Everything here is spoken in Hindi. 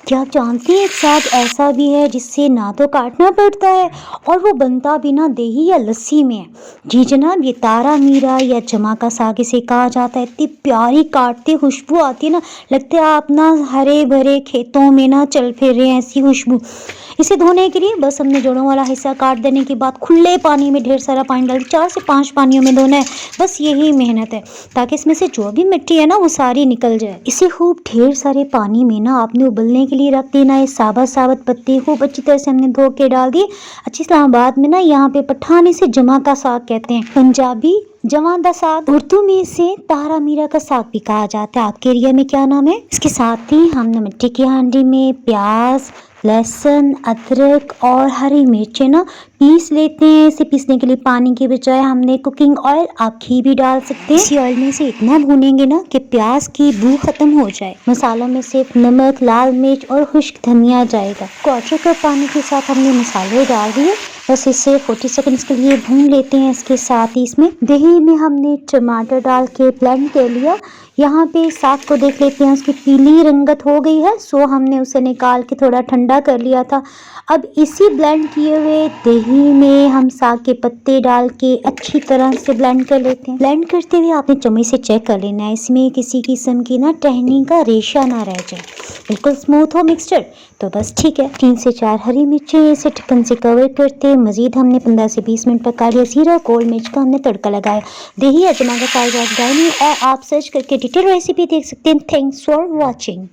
क्या आप जानते हैं एक साग ऐसा भी है जिससे ना तो काटना पड़ता है और वो बनता भी ना दही या लस्सी में है। जी जनाब, ये तारा मीरा या जमा का साग इसे कहा जाता है। इतनी प्यारी काटते खुशबू आती है ना, लगता है आप ना हरे भरे खेतों में ना चल फिर रहे हैं, ऐसी खुशबू। इसे धोने के लिए बस हमने जोड़ों वाला हिस्सा काट देने के बाद खुले पानी में ढेर सारा पानी डाल 4 से 5 पानियों में धोना है। बस यही मेहनत है ताकि इसमें से जो भी मिट्टी है ना वो सारी निकल जाए। इसे खूब ढेर सारे पानी में ना आपने उबलने के लिए रख देना है। साबत साबत पत्ते खूब अच्छी तरह से हमने धो के डाल दिए। अच्छी इस्लामाबाद में ना यहाँ पे पठानी से जमा का साग कहते हैं, पंजाबी जमा दा साग, उर्दू में इसे तारा मीरा का साग भी कहा जाता है। आपके एरिया में क्या नाम है? इसके साथ ही हमने मिट्टी की हांडी में प्याज, लहसुन, अदरक और हरी मिर्चें ना पीस लेते हैं। इसे पीसने के लिए पानी के बजाय हमने कुकिंग ऑयल, आप घी भी डाल सकते हैं। इसी ऑयल में से इतना भूनेंगे ना कि प्याज की बू खत्म हो जाए। मसालों में सिर्फ नमक, लाल मिर्च और खुश्क धनिया जाएगा। क्वार्टर कप पानी के साथ हमने मसाले डाल दिए। बस इसे 40 सेकंड्स के लिए भून लेते हैं। इसके साथ ही इसमें दही में हमने टमाटर डाल के ब्लेंड कर लिया। यहाँ पे साग को देख लेते हैं, उसकी पीली रंगत हो गई है, सो हमने उसे निकाल के थोड़ा ठंडा कर लिया था। अब इसी ब्लेंड किए हुए दही में हम साग के पत्ते डाल के अच्छी तरह से ब्लेंड कर लेते हैं। ब्लेंड करते हुए आपने चम्मच से चेक कर लेना है इसमें किसी किस्म की ना टहनी का रेशा ना रह जाए, बिल्कुल स्मूथ हो मिक्सचर, तो बस ठीक है। 3 से 4 हरी मिर्चें इसे ढक्कन से कवर करते मजीद हमने 15 से 20 मिनट पका लिया। जीरा गोल मिर्च का हमने तड़का लगाया। दही अजमा का साग और आप सर्च करके डिटेल रेसिपी देख सकते हैं। Thanks for watching.